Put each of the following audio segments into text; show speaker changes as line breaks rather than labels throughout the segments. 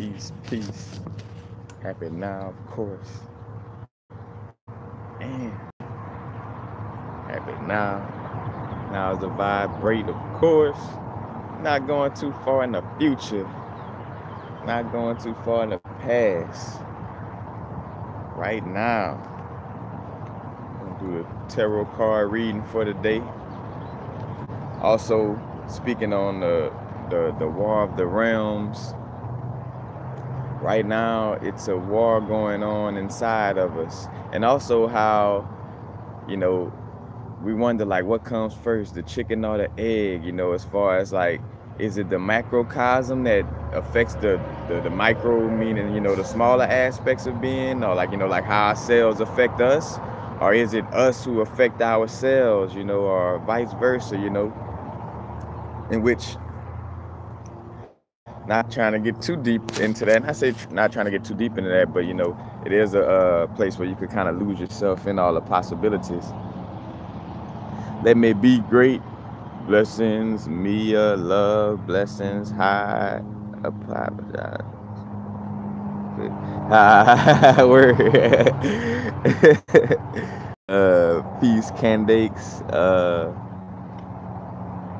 Peace, peace. Happy now, of course. And happy now. Now is the vibrate, of course. Not going too far in the future. Not going too far in the past. Right now. I'm gonna do a tarot card reading for the day. Also, speaking on the War of the Realms. Right now, it's a war going on inside of us. And also how, you know, we wonder like what comes first, the chicken or the egg, as far as like, is it the macrocosm that affects the micro, meaning, the smaller aspects of being, or like, like how our cells affect us, or is it us who affect ourselves, or vice versa, in which, not trying to get too deep into that. And I say not trying to get too deep into that, but it is a place where you could kind of lose yourself in all the possibilities. Let me be great. Blessings, Mia, love, blessings, hi, apologize. Hi, word. Peace, Candace.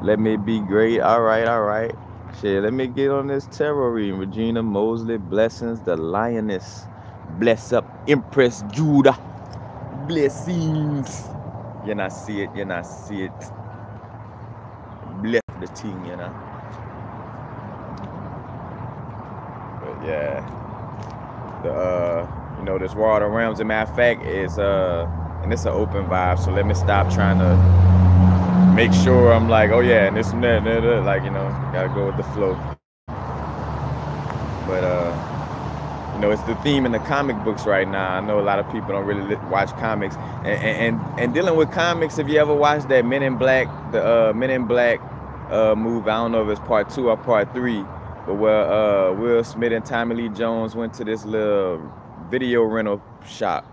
Let me be great. All right, all right. Shit, let me get on this tarot reading. Regina Mosley, blessings, the lioness. Bless up, Empress Judah. Blessings. You not see it, you not see it. Bless the team, But yeah, this War of the Realms. As a matter of fact, is and it's an open vibe. So let me stop trying to make sure I'm like, oh yeah, and this and that, like gotta go with the flow. But it's the theme in the comic books right now. I know a lot of people don't really watch comics, and dealing with comics. If you ever watched that Men in Black, the Men in Black movie, I don't know if it's part 2 or part 3, but where Will Smith and Tommy Lee Jones went to this little video rental shop,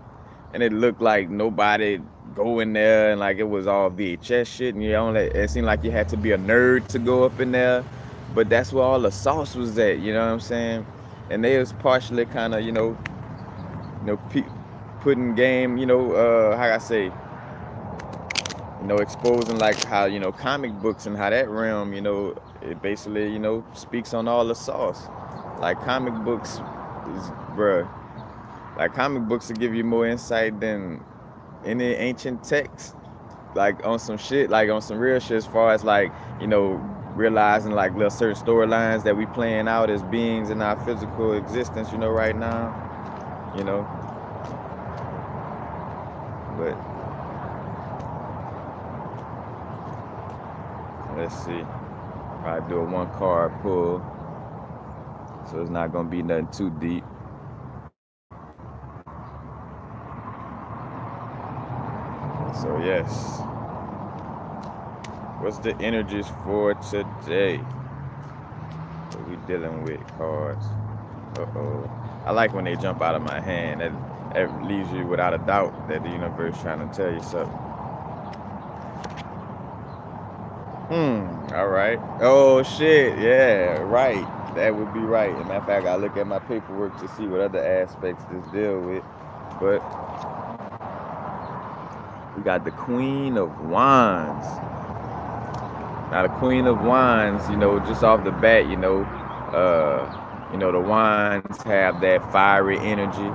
and it looked like nobody go in there, and like it was all VHS shit, and it seemed like you had to be a nerd to go up in there, but that's where all the sauce was at. You know what I'm saying? And they was partially kind of putting game, how I say, exposing like how comic books and how that realm, it basically speaks on all the sauce. Like comic books is, bruh, like comic books will give you more insight than any ancient text, like on some shit, like on some real shit, as far as like realizing like little certain storylines that we playing out as beings in our physical existence, right now, but let's see, probably do a 1 card pull, so it's not gonna be nothing too deep. So yes, what's the energies for today? What we dealing with, cards? Uh-oh. I like when they jump out of my hand. That leaves you without a doubt that the universe trying to tell you something. All right. Oh shit. Yeah. Right. That would be right. As a matter of fact, I look at my paperwork to see what other aspects this deal with, but we got the Queen of Wands. Now the Queen of Wands, just off the bat, the wands have that fiery energy,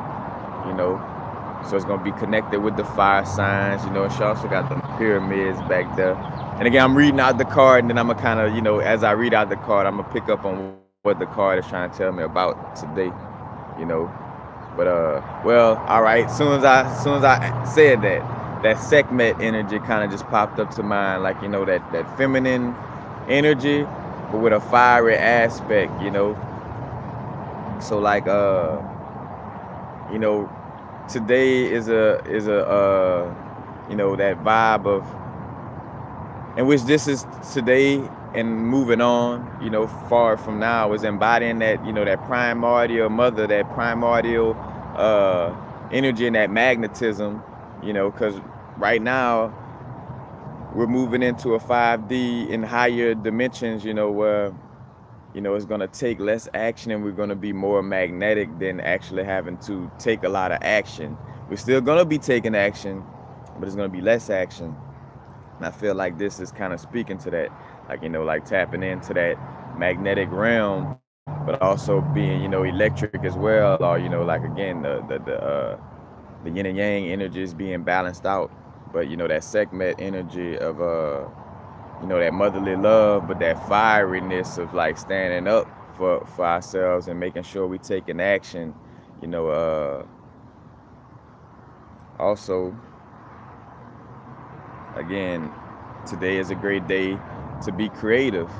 so it's gonna be connected with the fire signs, She also got the pyramids back there. And again, I'm reading out the card, and then I'm gonna kind of, as I read out the card, I'm gonna pick up on what the card is trying to tell me about today, But well, all right. Soon as I said that Sekhmet energy kind of just popped up to mind, like that feminine energy, but with a fiery aspect, So like today is a that vibe of, in which this is today and moving on, far from now, is embodying that that primordial mother, that primordial energy and that magnetism, because right now we're moving into a 5D in higher dimensions, where you know, it's gonna take less action, and we're gonna be more magnetic than actually having to take a lot of action. We're still gonna be taking action, but it's gonna be less action. And I feel like this is kind of speaking to that, like, you know, like tapping into that magnetic realm, but also being, you know, electric as well, or, you know, like again, the yin and yang energies being balanced out. But, you know, that segment energy of you know, that motherly love, but that fieriness of like standing up for ourselves and making sure we taking action. You know, also, again, today is a great day to be creative.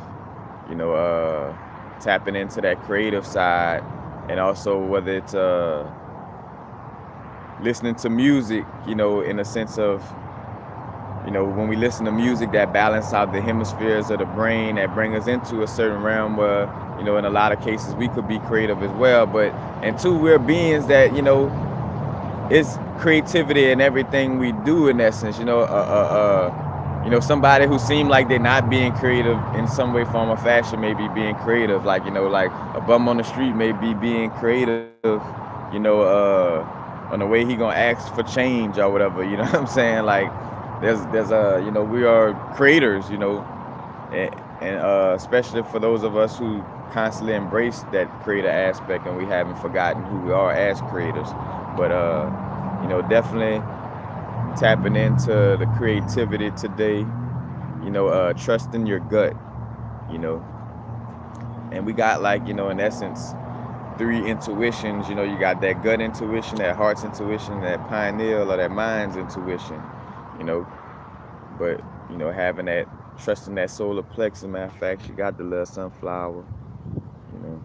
You know, tapping into that creative side, and also whether it's listening to music, you know, in a sense of, you know, when we listen to music that balance out the hemispheres of the brain, that bring us into a certain realm where, you know, in a lot of cases we could be creative as well. But, and two, we're beings that, you know, it's creativity in everything we do in essence. You know, somebody who seem like they're not being creative in some way, form, or fashion may be being creative. Like, you know, like a bum on the street may be being creative, you know, on the way he gonna ask for change or whatever. You know what I'm saying? Like, there's you know, we are creators, you know, and especially for those of us who constantly embrace that creator aspect, and we haven't forgotten who we are as creators. But you know, definitely tapping into the creativity today, you know, trusting your gut, you know. And we got, like, you know, in essence, three intuitions. You know, you got that gut intuition, that heart's intuition, that pineal or that mind's intuition, you know. But, you know, having that, trusting that solar plexus. Matter of fact, you got the little sunflower, you know.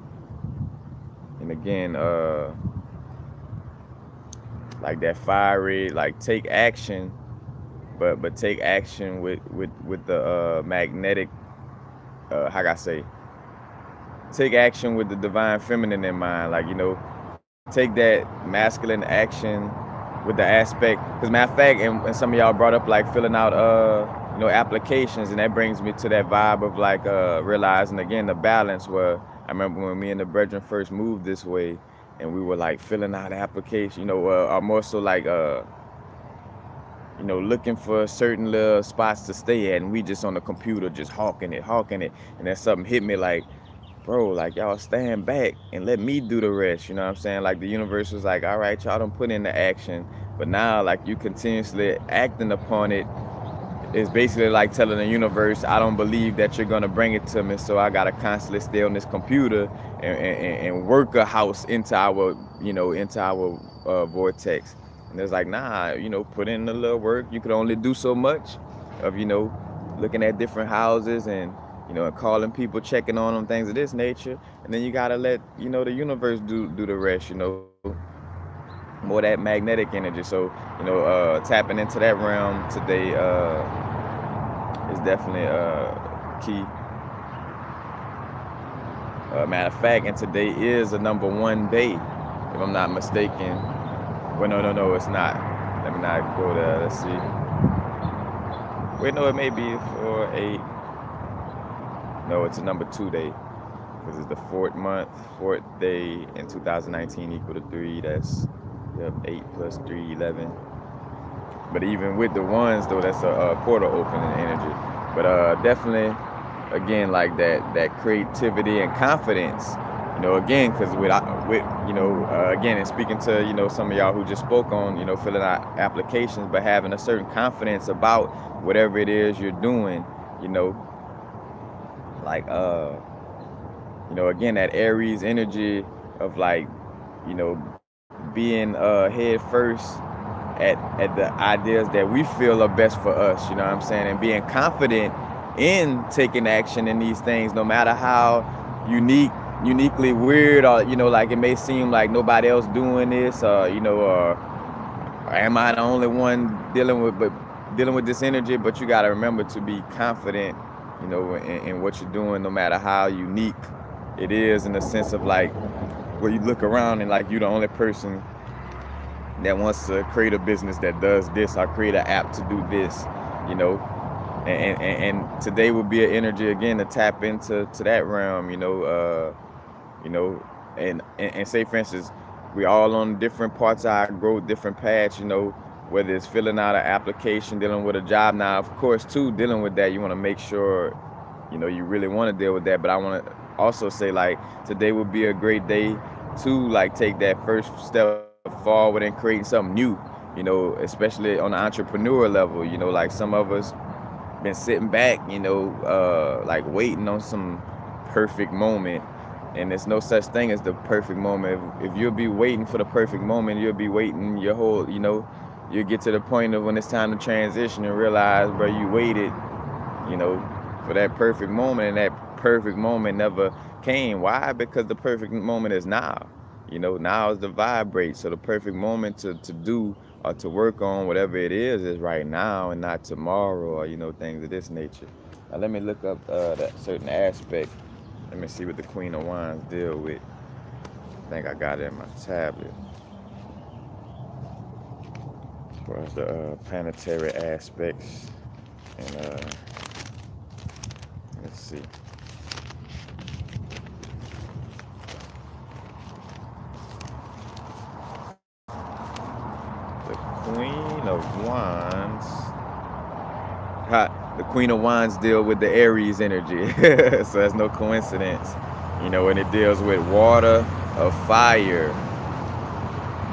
And again, like that fiery, like take action, but take action with the magnetic, how can I say, take action with the divine feminine in mind. Like, you know, take that masculine action with the aspect, because matter of fact, and some of y'all brought up like filling out you know, applications, and that brings me to that vibe of like realizing again the balance. Where I remember when me and the brethren first moved this way, and we were like filling out applications, you know, or more so like you know, looking for certain little spots to stay at, and we just on the computer just hawking it, and then something hit me like, bro, like, y'all stand back and let me do the rest. You know what I'm saying? Like, the universe was like, all right, y'all don't put in the action, but now, like, you continuously acting upon it is basically like telling the universe, I don't believe that you're gonna bring it to me, so I gotta constantly stay on this computer and work a house into our, you know, into our vortex. And it's like, nah, you know, put in the little work. You could only do so much of, you know, looking at different houses and, you know, and calling people, checking on them, things of this nature. And then you gotta let, you know, the universe do the rest, you know, more that magnetic energy. So, you know, tapping into that realm today is definitely key. Matter of fact, and today is a #1 day, if I'm not mistaken. Well, no, it's not. Let me not go there. Let's see. Wait, no, it may be for 8. No, it's a #2 day, because it's the 4th day in 2019 equal to 3. That's, yep, 8 plus 3, 11. But even with the ones though, that's a portal opening energy. But definitely, again, like that creativity and confidence. You know, again, because with you know, again, and speaking to, you know, some of y'all who just spoke on, you know, filling out applications, but having a certain confidence about whatever it is you're doing, you know, like you know, again, that Aries energy of like, you know, being head first at the ideas that we feel are best for us, you know what I'm saying, and being confident in taking action in these things, no matter how uniquely weird, or, you know, like it may seem like nobody else doing this, or, you know, or am I the only one dealing with this energy. But you got to remember to be confident, you know, in what you're doing, no matter how unique it is, in the sense of like where you look around and like you're the only person that wants to create a business that does this, or create an app to do this, you know. And today would be an energy again to tap into that realm, you know, and say for instance, we all on different parts of our growth, different paths, whether it's filling out an application, dealing with a job. Now, of course, too, dealing with that, you want to make sure, you really want to deal with that. But I want to also say, like, today would be a great day to, like, take that first step forward and creating something new, especially on the entrepreneur level. Like some of us been sitting back, like waiting on some perfect moment. And there's no such thing as the perfect moment. If you'll be waiting for the perfect moment, you'll be waiting your whole, you'll get to the point of when it's time to transition and realize, bro, you waited, you know, for that perfect moment, and that perfect moment never came. Why? Because the perfect moment is now. Now is the vibrate. So the perfect moment to do or to work on whatever it is right now and not tomorrow, or things of this nature. Now let me look up that certain aspect. Let me see what the Queen of Wands deal with. I think I got it in my tablet. Where's the planetary aspects? And let's see. The Queen of Wands. The Queen of Wands deal with the Aries energy. So that's no coincidence. And it deals with water of fire.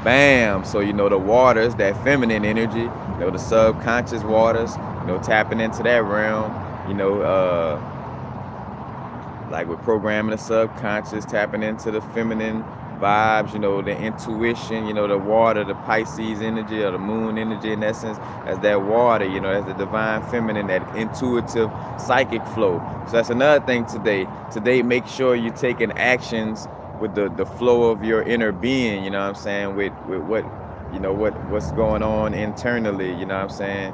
Bam. So the waters, that feminine energy, the subconscious waters, tapping into that realm, like with programming the subconscious, tapping into the feminine vibes, the intuition, the water, the Pisces energy or the moon energy in essence, as that water, as the divine feminine, that intuitive psychic flow. So that's another thing today. Today, make sure you're taking actions with the flow of your inner being, you know what I'm saying, with what, what's going on internally, you know what I'm saying?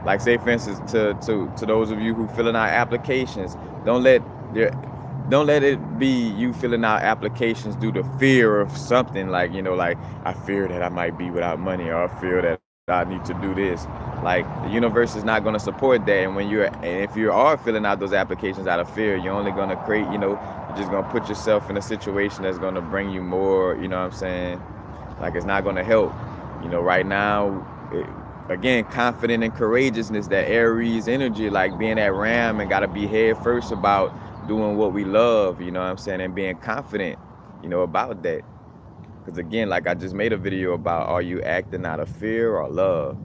Like say for instance, to those of you who filling out applications, don't let your don't let it be you filling out applications due to fear of something, like like I fear that I might be without money, or I fear that I need to do this. Like the universe is not going to support that. And if you are filling out those applications out of fear, you're only going to create, you're just going to put yourself in a situation that's going to bring you more, you know what I'm saying? Like it's not going to help. Right now, again, confident and courageousness, that Aries energy, like being that ram and got to be head first about doing what we love, you know what I'm saying, and being confident, about that. Because again, like I just made a video about, are you acting out of fear or love,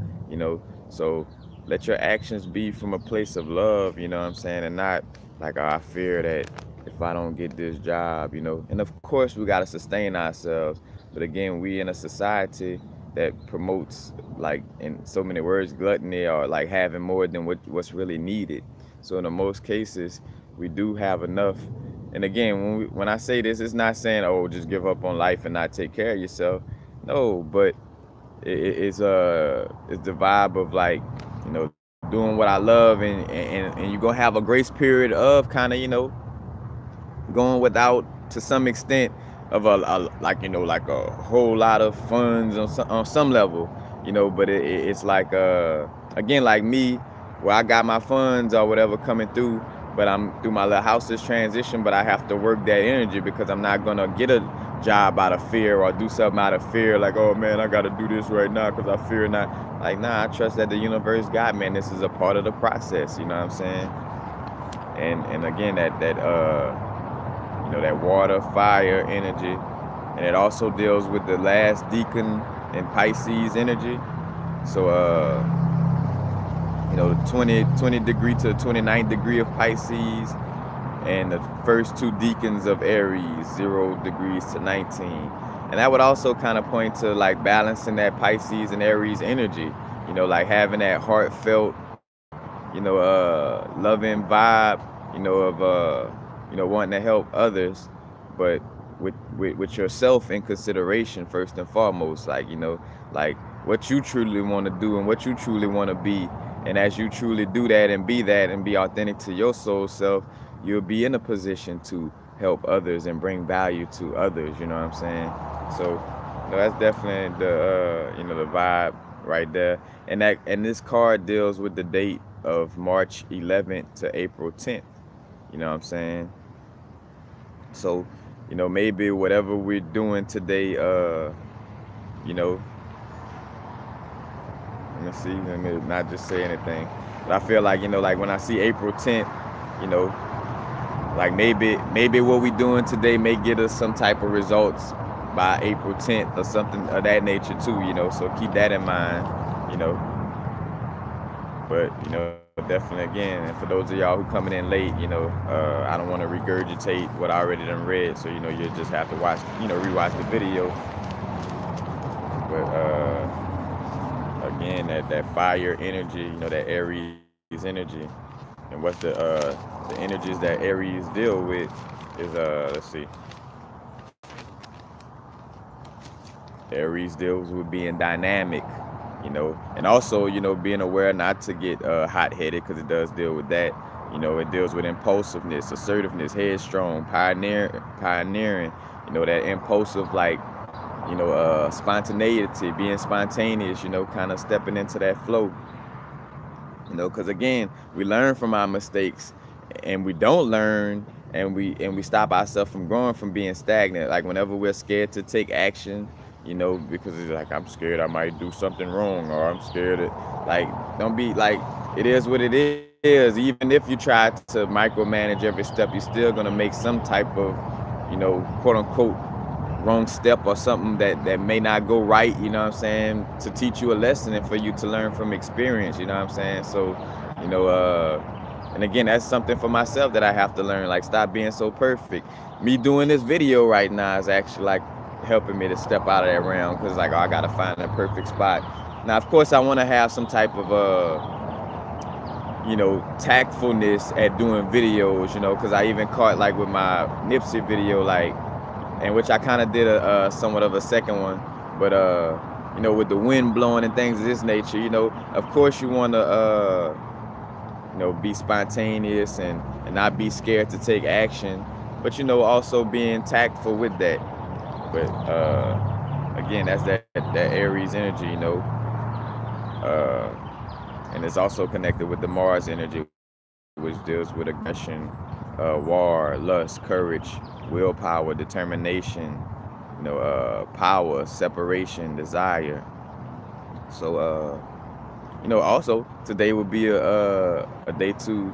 so let your actions be from a place of love, you know what I'm saying, and not like, oh, I fear that if I don't get this job, and of course we got to sustain ourselves. But again, we in a society that promotes, like in so many words, gluttony, or like having more than what's really needed. So in the most cases, we do have enough. And again, when I say this, it's not saying, oh, just give up on life and not take care of yourself. No, but it's the vibe of like, doing what I love, and you're gonna have a grace period of kind of, going without, to some extent, of a like, like a whole lot of funds on some level, but it's like again, like me, where I got my funds or whatever coming through, but I'm through my little house's transition, but I have to work that energy, because I'm not gonna get a job out of fear or do something out of fear, like, oh man, I gotta do this right now because I fear not. Like, nah, I trust that the universe got me, and this is a part of the process, you know what I'm saying? And again, that water, fire energy. And it also deals with the last decan in Pisces energy. So, the 20 degree to 29th degree of Pisces, and the first two decans of Aries, 0 degrees to 19. And that would also kind of point to like balancing that Pisces and Aries energy, like having that heartfelt, loving vibe, of wanting to help others, but with yourself in consideration first and foremost, like, like what you truly want to do and what you truly want to be. And as you truly do that and be authentic to your soul self, you'll be in a position to help others and bring value to others, you know what I'm saying? So, that's definitely the the vibe right there. And this card deals with the date of March 11th to April 10th. You know what I'm saying? So, maybe whatever we're doing today, you know, let me see, let me not just say anything. But I feel like, like when I see April 10th, you know, like maybe what we doing today may get us some type of results by April 10th or something of that nature too, so keep that in mind, you know. But, definitely again, and for those of y'all who coming in late, I don't want to regurgitate what I already done read. So, you just have to watch, rewatch the video. But again, that fire energy, that Aries energy. And what's the energies that Aries deal with is let's see. Aries deals with being dynamic, and also, being aware not to get hot-headed, because it does deal with that. It deals with impulsiveness, assertiveness, headstrong, pioneering, that impulsive, like, spontaneity, being spontaneous, kind of stepping into that flow. Because again, we learn from our mistakes, and we don't learn, and we stop ourselves from growing, from being stagnant. Like whenever we're scared to take action, because it's like, I'm scared I might do something wrong, or I'm scared of, like, don't be like, it is what it is. Even if you try to micromanage every step, you're still gonna make some type of, quote unquote, wrong step or something that may not go right, you know what I'm saying, to teach you a lesson and for you to learn from experience, you know what I'm saying? So, and again, that's something for myself that I have to learn, like, stop being so perfect. Me doing this video right now is actually like helping me to step out of that realm, because like, oh, I gotta find a perfect spot. Now, of course, I want to have some type of tactfulness at doing videos, because I even caught, like, with my Nipsey video, like, and which I kind of did a somewhat of a second one, but with the wind blowing and things of this nature, of course you want to be spontaneous and not be scared to take action, but also being tactful with that. But again, that's that Aries energy, and it's also connected with the Mars energy, which deals with aggression, war, lust, courage, willpower, determination, power, separation, desire. So, also today would be a day to,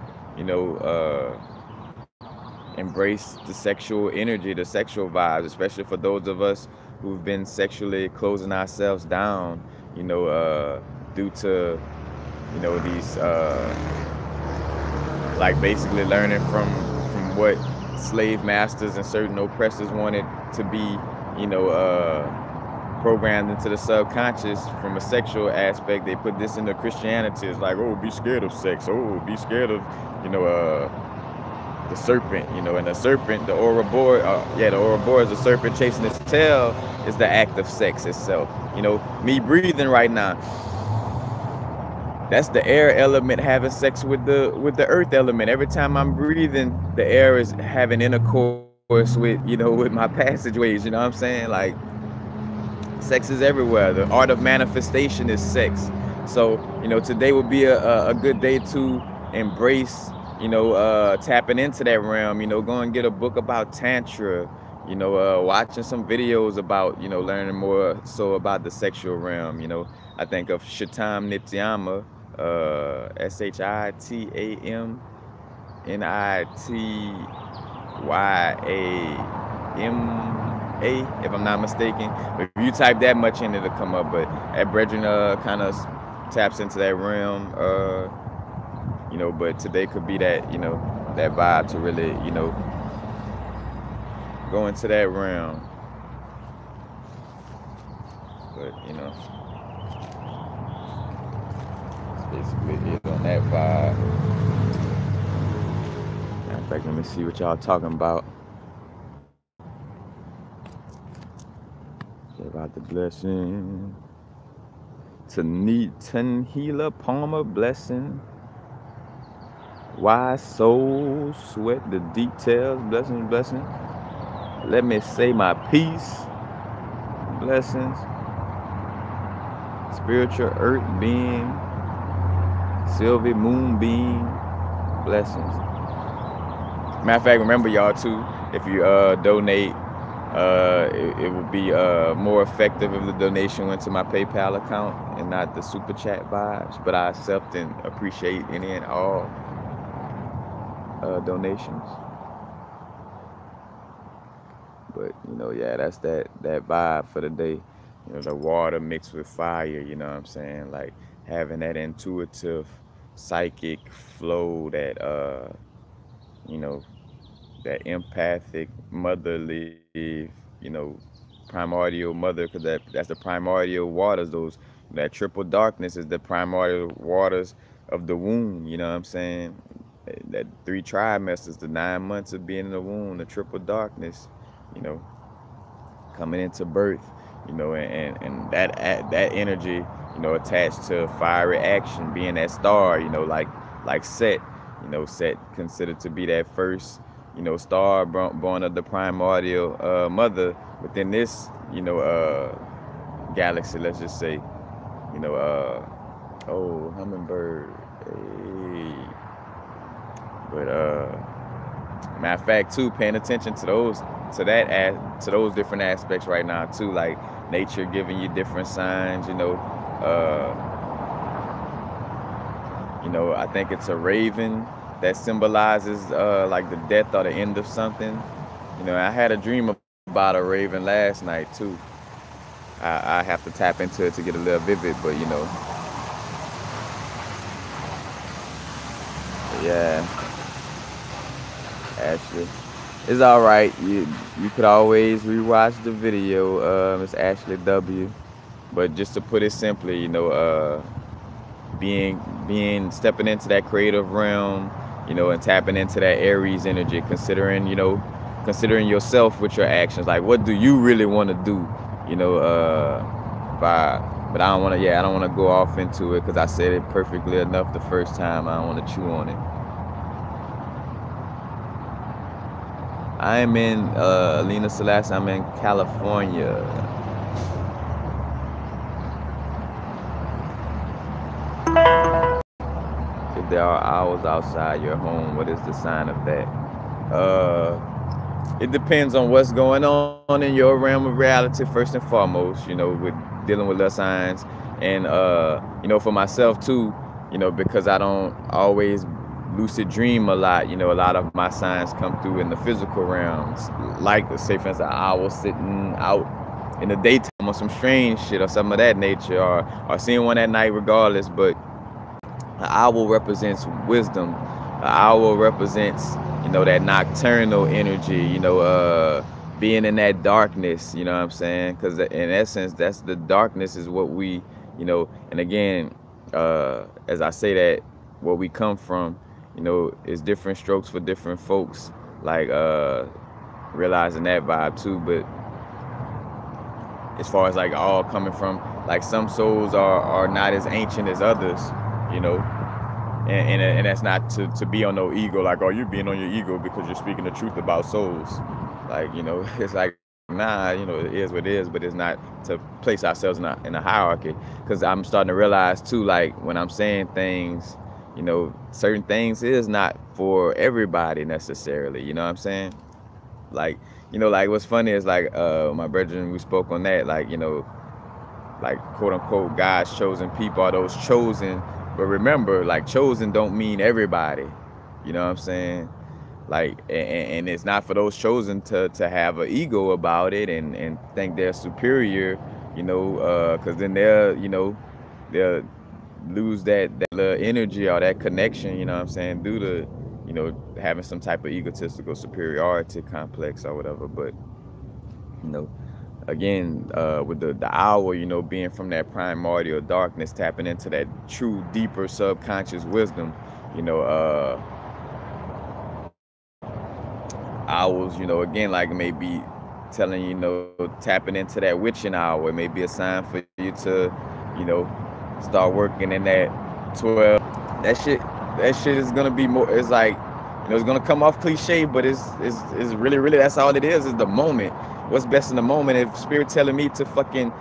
embrace the sexual energy, the sexual vibes, especially for those of us who've been sexually closing ourselves down, due to, these, like, basically learning from what slave masters and certain oppressors wanted to be, programmed into the subconscious from a sexual aspect. They put this into Christianity. It's like, oh, be scared of sex. Oh, be scared of, the serpent, and the serpent, the Ouroboros, the Ouroboros, the serpent chasing its tail, is the act of sex itself. Me breathing right now, that's the air element having sex with the earth element. Every time I'm breathing, the air is having intercourse with, with my passageways, you know what I'm saying? Like, sex is everywhere. The art of manifestation is sex. So, today would be a good day to embrace, tapping into that realm, go and get a book about Tantra, watching some videos about, learning more so about the sexual realm. I think of Shittam Nityama, SHITAMNITYAMA, if I'm not mistaken. But if you type that much in, it'll come up. But that brethren kind of taps into that realm, but today could be that, that vibe to really, go into that realm. But, basically it on that vibe. In fact, let me see what y'all talking about. About the blessing. Tanhila Palmer blessing. Wise soul sweat the details. Blessings. Let me say my peace. Blessings. Spiritual earth being. Sylvie, Moonbeam, blessings. Matter of fact, remember y'all too, if you donate, it would be more effective if the donation went to my PayPal account and not the super chat vibes. But I accept and appreciate any and all donations. But yeah, that's that vibe for the day. The water mixed with fire. You know what I'm saying? Like having that intuitive, psychic flow, that you know, that empathic, motherly, primordial mother, because that's the primordial waters. That triple darkness is the primordial waters of the womb. You know what I'm saying? That 3 trimesters, the 9 months of being in the womb, the triple darkness. You know, coming into birth. And that energy, attached to fiery action, being that star. Like Set. Set considered to be that first, star born of the primordial mother within this, galaxy. Let's just say, oh, hummingbird. Hey. But matter of fact, too, paying attention to those different aspects right now too, like nature giving you different signs. I think it's a raven that symbolizes like the death or the end of something. I had a dream about a raven last night too. I have to tap into it to get a little vivid, but yeah, Ashley, it's all right. You could always rewatch the video. It's Ashley W. But just to put it simply, being stepping into that creative realm, and tapping into that Aries energy, considering yourself with your actions, like what do you really want to do, but I don't want to go off into it because I said it perfectly enough the first time. I don't want to chew on it. I am in Alina Celeste. I'm in California. If there are owls outside your home, what is the sign of that? It depends on what's going on in your realm of reality, first and foremost, with dealing with the signs. And, for myself too, because I don't always lucid dream a lot, a lot of my signs come through in the physical realms. Like, say, for instance, an owl sitting out in the daytime or some strange shit or some of that nature, or seeing one at night regardless. But the owl represents wisdom. The owl represents, that nocturnal energy, being in that darkness, you know what I'm saying? Because in essence, that's the darkness is what we, and again, as I say that, where we come from, is different strokes for different folks, like realizing that vibe too. But as far as like all coming from, like some souls are not as ancient as others, and that's not to be on no ego, like, oh, you're being on your ego because you're speaking the truth about souls. Like, it's like, nah, it is what it is, but it's not to place ourselves in a hierarchy. Because I'm starting to realize too, like when I'm saying things, certain things is not for everybody necessarily, you know what I'm saying? Like, like what's funny is like my brethren, we spoke on that, like, like quote unquote God's chosen people are those chosen. But remember, like, chosen don't mean everybody. You know what I'm saying? Like, and it's not for those chosen to have an ego about it and think they're superior, because then they'll lose that energy or that connection, you know what I'm saying, due to, having some type of egotistical superiority complex or whatever. But, again, with the owl, being from that primordial darkness, tapping into that true, deeper subconscious wisdom, owls, again, like maybe telling, tapping into that witching hour. It may be a sign for you to, start working in that 12. That shit is gonna be more. It's like, it's gonna come off cliche, but it's really that's all it is the moment. What's best in the moment? If Spirit telling me to fucking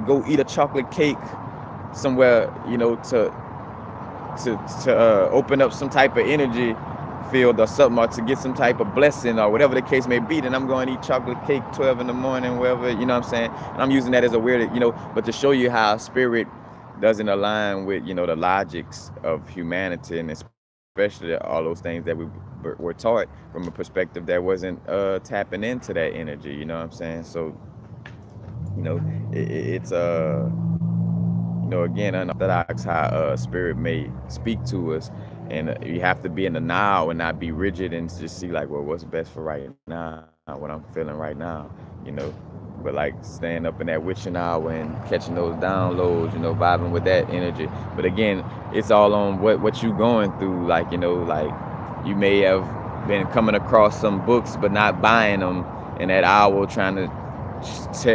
go eat a chocolate cake somewhere, to to open up some type of energy field or something, or to get some type of blessing or whatever the case may be, then I'm going to eat chocolate cake 12 in the morning, wherever, you know what I'm saying? And I'm using that as a weird, but to show you how spirit doesn't align with, the logics of humanity, and especially all those things that we were taught from a perspective that wasn't tapping into that energy, you know what I'm saying? So, it's again, unorthodox how spirit may speak to us, and you have to be in the now and not be rigid and just see like, well, what's best for right now, what I'm feeling right now, you know. But like staying up in that witching hour and catching those downloads, vibing with that energy. But again, it's all on what you going through. Like, like you may have been coming across some books but not buying them in that hour, trying to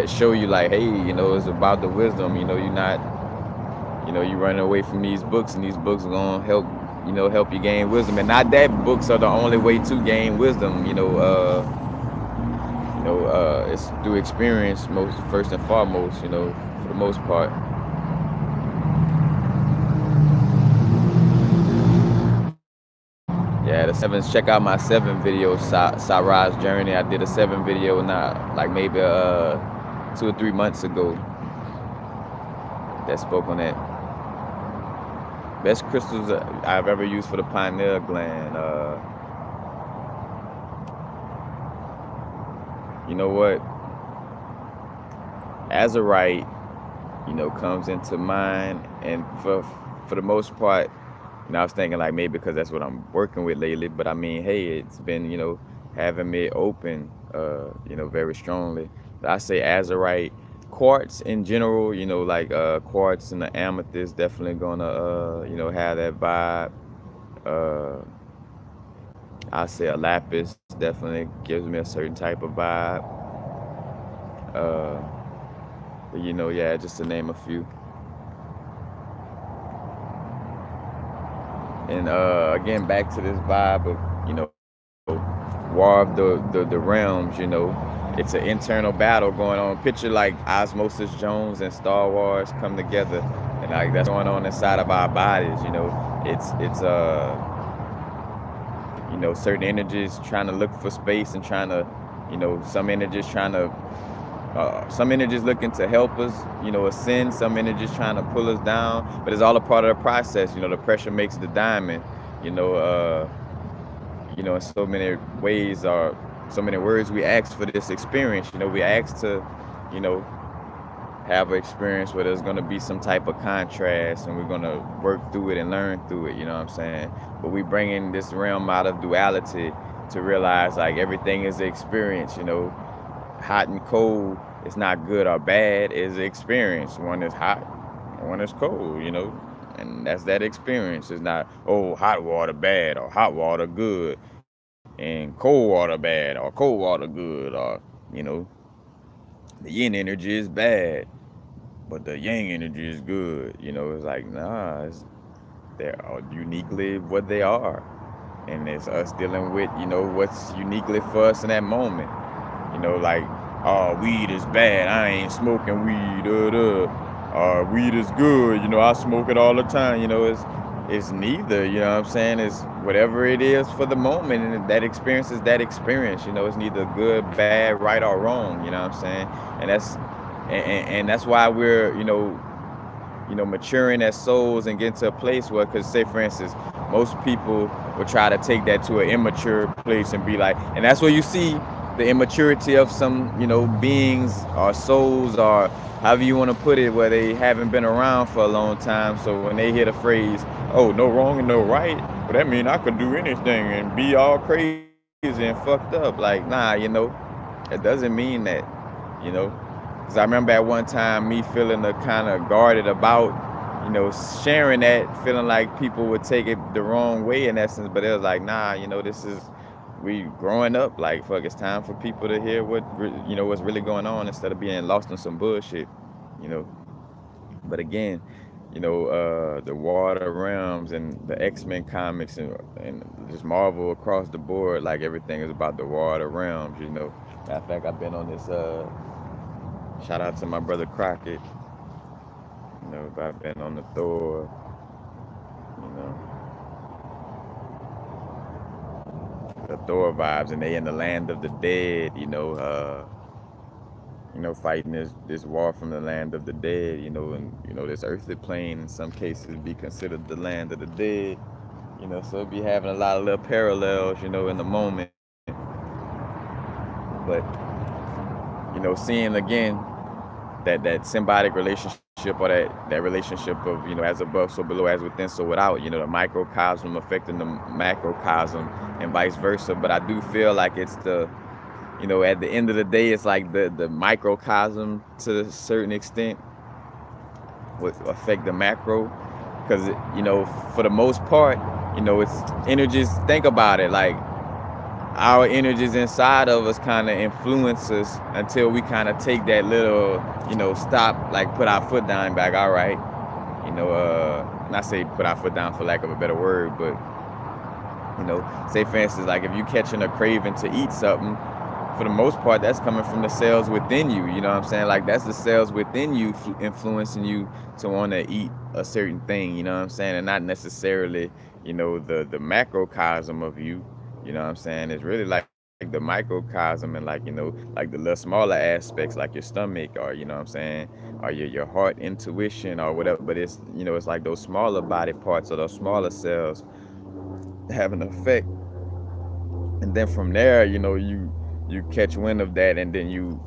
show you like, hey, it's about the wisdom. You're not, you running away from these books, and these books are gonna help you gain wisdom. And not that books are the only way to gain wisdom. It's through experience, first and foremost. For the most part. Yeah, the sevens. Check out my 7 video, Sarah's Journey. I did a 7 video now, like maybe 2 or 3 months ago. That spoke on that. Best crystals I've ever used for the pineal gland. You know what? Azurite, comes into mind, and for the most part, I was thinking like maybe because that's what I'm working with lately. But I mean, hey, it's been having me open, very strongly. But I say Azurite, quartz in general, like quartz and the amethyst definitely gonna have that vibe. I say a lapis definitely gives me a certain type of vibe. But yeah, just to name a few. And again, back to this vibe of War of the Realms. It's an internal battle going on. Picture like Osmosis Jones and Star Wars come together, and like that's going on inside of our bodies. It's certain energies trying to look for space and trying to, some energies looking to help us, ascend. Some energies trying to pull us down, but it's all a part of the process. The pressure makes the diamond. In so many ways, or so many words we ask for this experience. We ask to, have an experience where there's going to be some type of contrast, and we're going to work through it and learn through it, you know what I'm saying? But we bring in this realm out of duality to realize like everything is an experience. Hot and cold is not good or bad, it's an experience. One is hot, one is cold, and that's that experience. It's not, oh, hot water bad or hot water good and cold water bad or cold water good, or the yin energy is bad but the yang energy is good. It's like, nah, they're all uniquely what they are, and it's us dealing with what's uniquely for us in that moment. Like, oh, weed is bad, I ain't smoking weed. Weed is good, I smoke it all the time. It's neither, what I'm saying? It's whatever it is for the moment, and that experience is that experience. It's neither good, bad, right, or wrong. You know what I'm saying? And that's why we're maturing as souls and getting to a place where, because say for instance, most people would try to take that to an immature place and be like, and that's where you see the immaturity of some beings or souls, or however you want to put it, where they haven't been around for a long time. So when they hear the phrase, oh, no wrong and no right, well, that mean I could do anything and be all crazy and fucked up. Like, nah, it doesn't mean that. Because I remember at one time me feeling kind of guarded about, sharing that, feeling like people would take it the wrong way in essence. But it was like, nah, this is, we growing up. Like, fuck, it's time for people to hear what, what's really going on, instead of being lost in some bullshit, But again, the Water Realms and the X-Men comics and just Marvel across the board, like everything is about the Water Realms. Matter of fact, I've been on this, shout out to my brother Crockett. I've been on the Thor, Thor vibes, and they in the land of the dead, fighting this war from the land of the dead, and this earthly plane in some cases be considered the land of the dead, so it be having a lot of little parallels, in the moment. But seeing again that symbiotic relationship, or that relationship of as above so below, as within so without, the microcosm affecting the macrocosm and vice versa. But I do feel like it's at the end of the day, it's like the microcosm to a certain extent would affect the macro, because for the most part, it's energies. Think about it, like our energies inside of us kind of influence us until we kind of take that little, stop, like put our foot down, back. All right, not say put our foot down for lack of a better word, but say for instance, like if you catching a craving to eat something, for the most part, that's coming from the cells within you. You know what I'm saying? Like that's the cells within you influencing you to want to eat a certain thing. You know what I'm saying? And not necessarily, the macrocosm of you. You know what I'm saying? It's really like the microcosm, and like like the little smaller aspects, like your stomach, or what I'm saying, or your heart intuition or whatever. But it's it's like those smaller body parts or those smaller cells have an effect, and then from there, you catch wind of that, and then you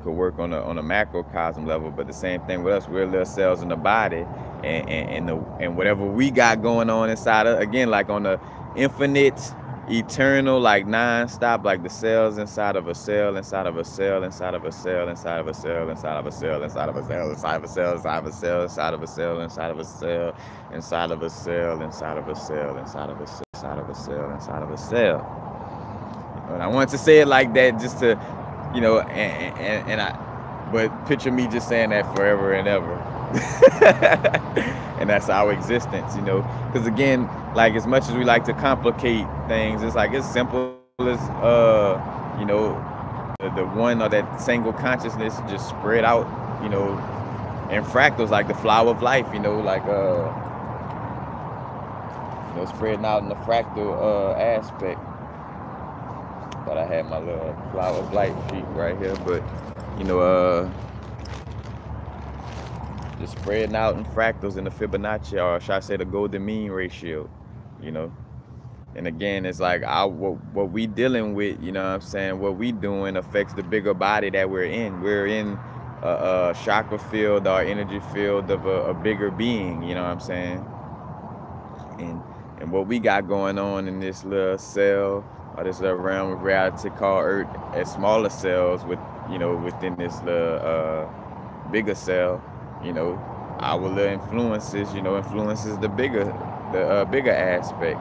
could work on a macrocosm level. But the same thing with us, we're little cells in the body, and whatever we got going on inside of, again, like on the infinite, eternal, like non-stop, like the cells inside of a cell, inside of a cell, inside of a cell, inside of a cell, inside of a cell, inside of a cell, inside of a cell, inside of a cell, inside of a cell, inside of a cell, inside of a cell, inside of a cell, inside of a cell, inside of a cell, inside of a cell. And I wanted to say it like that just to, but picture me just saying that forever and ever. And that's our existence, because again, like as much as we like to complicate things, it's like as simple as, the one or that single consciousness just spread out, in fractals, like the flower of life, like, spreading out in the fractal aspect. But I had my little flower of light sheet right here, but just spreading out in fractals in the Fibonacci, or should I say the golden mean ratio, and again, it's like what we dealing with, what I'm saying, what we doing affects the bigger body that we're in. We're in a chakra field or energy field of a bigger being, what I'm saying, and what we got going on in this little cell, or this little realm of reality called Earth, as smaller cells within this little bigger cell, our little influences, influences the bigger aspect,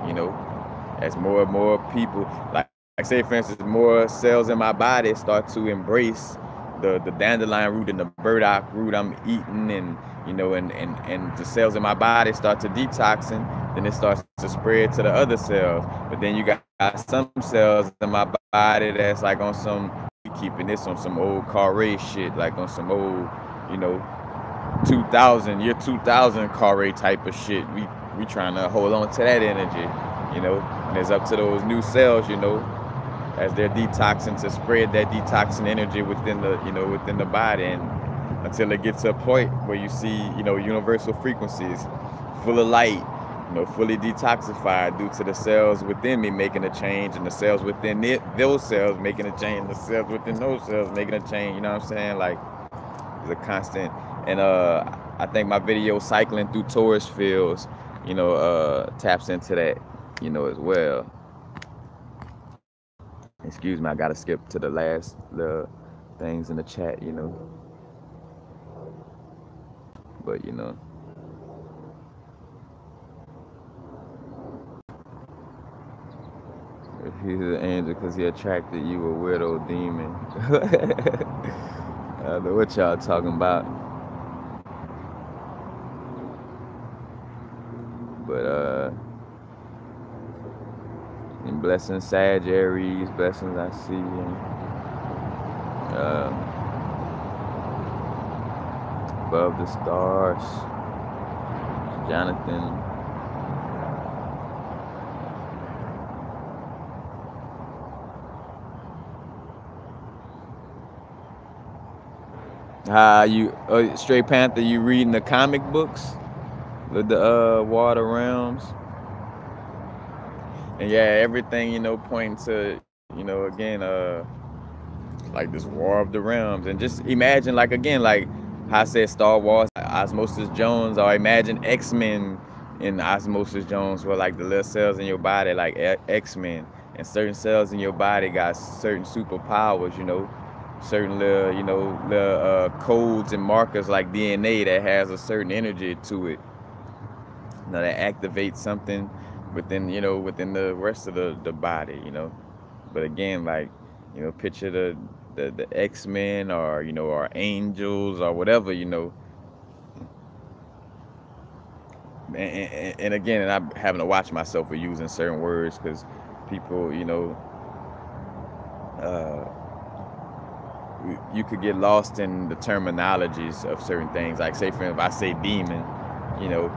as more and more people, like say for instance, more cells in my body start to embrace the dandelion root and the burdock root I'm eating, and and the cells in my body start to detoxing, then it starts to spread to the other cells. But then you got some cells in my body that's like on some, keeping this on some old Carre shit, like on some old, 2000 Carre type of shit. We trying to hold on to that energy, and it's up to those new cells, as they're detoxing, to spread that detoxing energy within the, within the body, and until it gets to a point where you see, universal frequencies full of light, fully detoxified due to the cells within me making a change, and the cells within those cells making a change, the cells within those cells making a change. You know what I'm saying? Like, it's a constant. And I think my video cycling through Taurus fields, taps into that, as well. Excuse me, I gotta skip to the last things in the chat, but if he's an angel because he attracted you, a weirdo demon. I don't know what y'all talking about. But and blessings, Sag, Aries, blessings I see. And, above the stars, Jonathan. How you Stray Panther? You reading the comic books with the Water Realms, and yeah, everything pointing to again like this War of the Realms, and just imagine like again like how I said Star Wars, Osmosis Jones, or imagine X-Men in Osmosis Jones, where like the little cells in your body like X-Men, and certain cells in your body got certain superpowers, certain little little codes and markers like DNA that has a certain energy to it, that activates something within within the rest of the body, but again, like, picture the X-Men, or or angels, or whatever, and again, and I'm having to watch myself for using certain words, because people, uh, you could get lost in the terminologies of certain things. Like, say, for if I say demon, you know,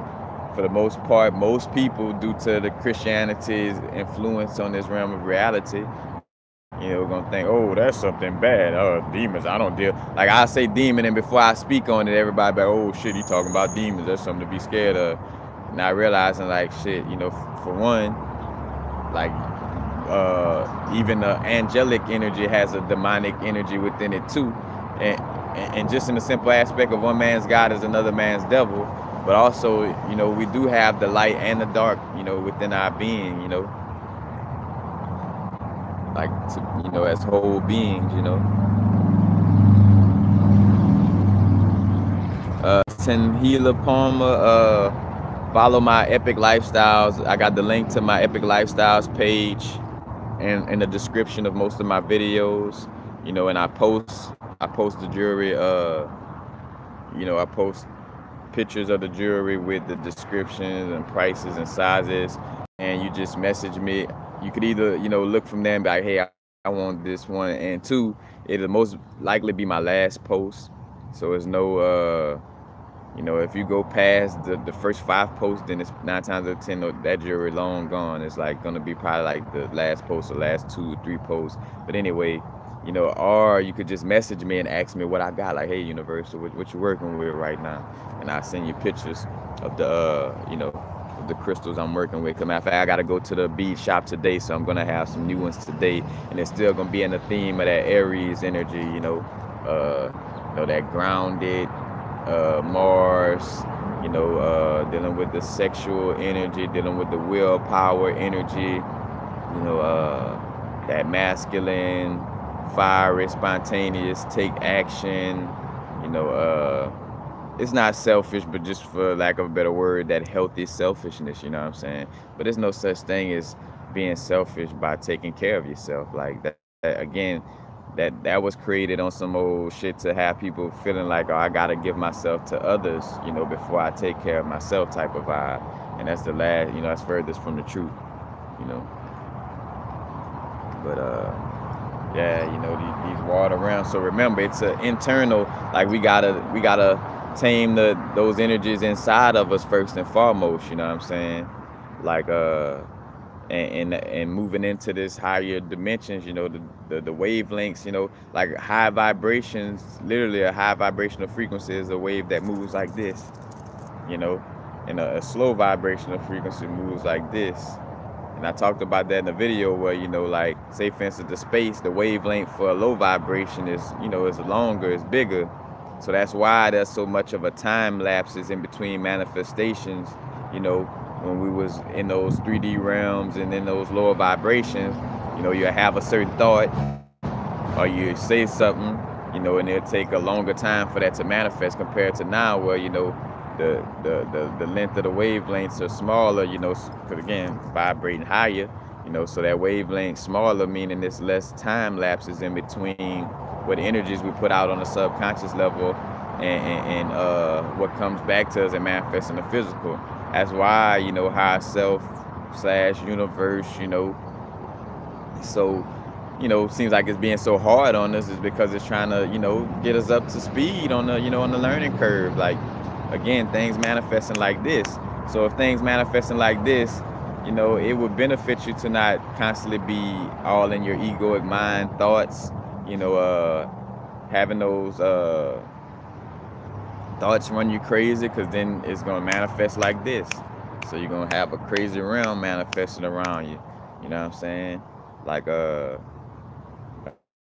for the most part, most people, due to the Christianity's influence on this realm of reality, gonna think, oh, that's something bad. Oh, demons, I don't deal. Like, I say demon, and before I speak on it, everybody be like, oh shit, he talking about demons. That's something to be scared of. Not realizing, like, shit, for one, like, even the angelic energy has a demonic energy within it too, and just in the simple aspect of one man's God is another man's devil, but also, we do have the light and the dark, within our being, like, to, as whole beings, Healer Palmer, follow my Epic Lifestyles. I got the link to my Epic Lifestyles page and in the description of most of my videos, and I post the jewelry, I post pictures of the jewelry with the descriptions and prices and sizes, and you just message me. You could either, look from there and be like, hey, I want this one, and two, it'll most likely be my last post. So it's no, if you go past the first 5 posts, then it's 9 times out of 10 that jewelry long gone. It's like gonna be probably like the last post, the last 2 or 3 posts. But anyway, or you could just message me and ask me what I got. Like, hey, Universal, what you working with right now? And I send you pictures of the, of the crystals I'm working with. Cause matter of fact, I gotta go to the bead shop today, so I'm gonna have some new ones today, and it's still gonna be in the theme of that Aries energy. That grounded Mars, dealing with the sexual energy, dealing with the willpower energy, that masculine, fiery, spontaneous, take action, it's not selfish, but just for lack of a better word, that healthy selfishness, you know what I'm saying? But there's no such thing as being selfish by taking care of yourself. Like that again, that was created on some old shit to have people feeling like, oh, I gotta give myself to others, before I take care of myself type of vibe. And that's the last, that's furthest from the truth, you know. But yeah, these water realms. So remember, it's an internal, like we gotta tame those energies inside of us first and foremost, you know what I'm saying? Like and moving into this higher dimensions, the wavelengths, like high vibrations, literally a high vibrational frequency is a wave that moves like this, you know, and a slow vibrational frequency moves like this. And I talked about that in the video where, like, say for instance, the space, the wavelength for a low vibration is, is longer, it's bigger. So that's why there's so much of a time lapses in between manifestations, when we was in those 3D realms and in those lower vibrations, you have a certain thought or you say something, and it'll take a longer time for that to manifest compared to now where, the length of the wavelengths are smaller, because again, vibrating higher, so that wavelength smaller, meaning there's less time lapses in between what energies we put out on the subconscious level and what comes back to us and manifests in the physical. That's why, higher self / universe, so, seems like it's being so hard on us is because it's trying to, get us up to speed on the, on the learning curve. Like, again, things manifesting like this. So if things manifesting like this, it would benefit you to not constantly be all in your egoic mind thoughts, having those thoughts run you crazy, because then it's gonna manifest like this. So you're gonna have a crazy realm manifesting around you. You know what I'm saying? Like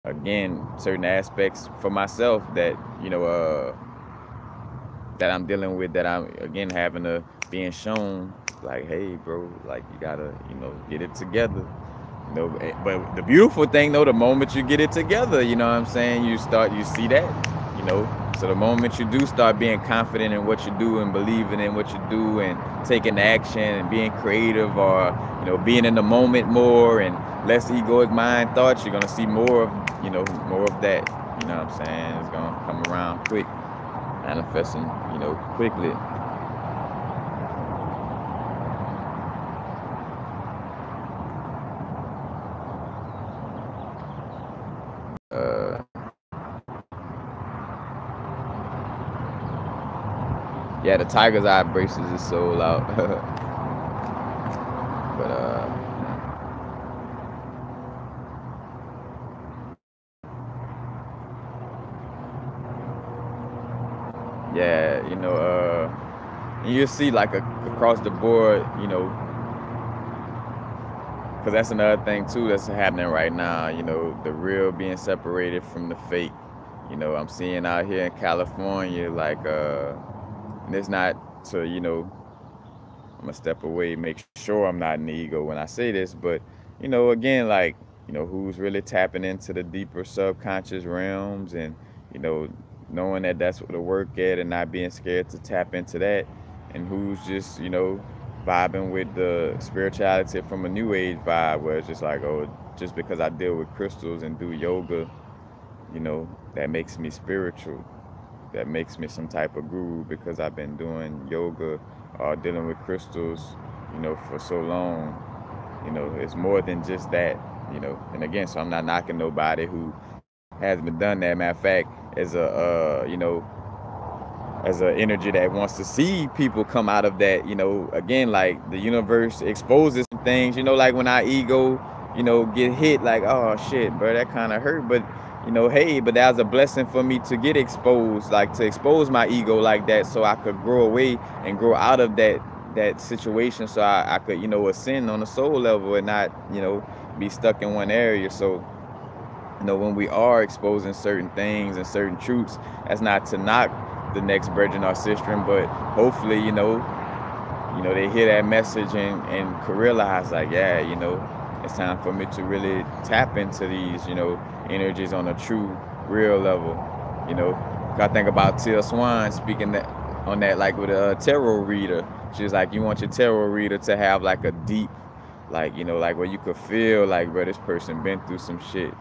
again, certain aspects for myself that that I'm dealing with, that I'm again having to being shown like, hey bro, like you gotta, get it together. But the beautiful thing though, the moment you get it together, you know what I'm saying, you see that, so the moment you do start being confident in what you do and believing in what you do and taking action and being creative, or being in the moment more and less egoic mind thoughts, you're gonna see more of more of that. You know what I'm saying? It's gonna come around quick, manifesting quickly. Yeah, the tiger's eye braces his soul out. But yeah, and you'll see like across the board, because that's another thing too that's happening right now. The real being separated from the fake. I'm seeing out here in California, like, and it's not to, I'm gonna step away, make sure I'm not an ego when I say this, but again, like, who's really tapping into the deeper subconscious realms, and you know, knowing that that's what the work at, and not being scared to tap into that, and who's just, vibing with the spirituality from a new age vibe, where it's just like, oh, just because I deal with crystals and do yoga, that makes me spiritual. That makes me some type of guru because I've been doing yoga or dealing with crystals, for so long. It's more than just that, And again, so I'm not knocking nobody who hasn't done that. Matter of fact, as a, as an energy that wants to see people come out of that, again, like the universe exposes some things, like when our ego, get hit, like, oh shit, bro, that kind of hurt. But, hey, but that was a blessing for me to get exposed, like to expose my ego like that, so I could grow away and grow out of that situation, so I could, ascend on a soul level and not, be stuck in one area. So, when we are exposing certain things and certain truths, that's not to knock the next brethren or sister, but hopefully, they hear that message and could realize, like, yeah, it's time for me to really tap into these, energies on a true, real level. I think about Tia Swan speaking that on that, like with a tarot reader. She's like, you want your tarot reader to have like a deep, like, like where you could feel like, bro, this person been through some shit.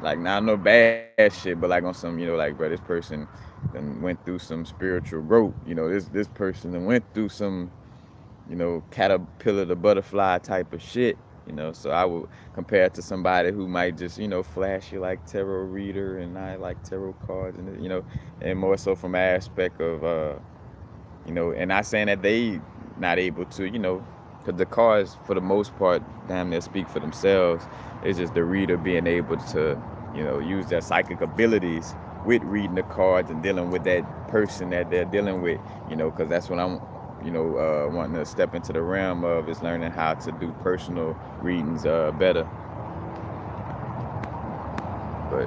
Like, not no bad shit, but like on some, like, bro, this person then went through some spiritual growth. This person then went through some, caterpillar to butterfly type of shit. So I would compare it to somebody who might just, flash you like tarot reader and I like tarot cards, and and more so from an aspect of, and not saying that they not able to, because the cards for the most part damn near speak for themselves. It's just the reader being able to, use their psychic abilities with reading the cards and dealing with that person that they're dealing with, because that's what I'm, wanting to step into the realm of, is learning how to do personal readings better. But,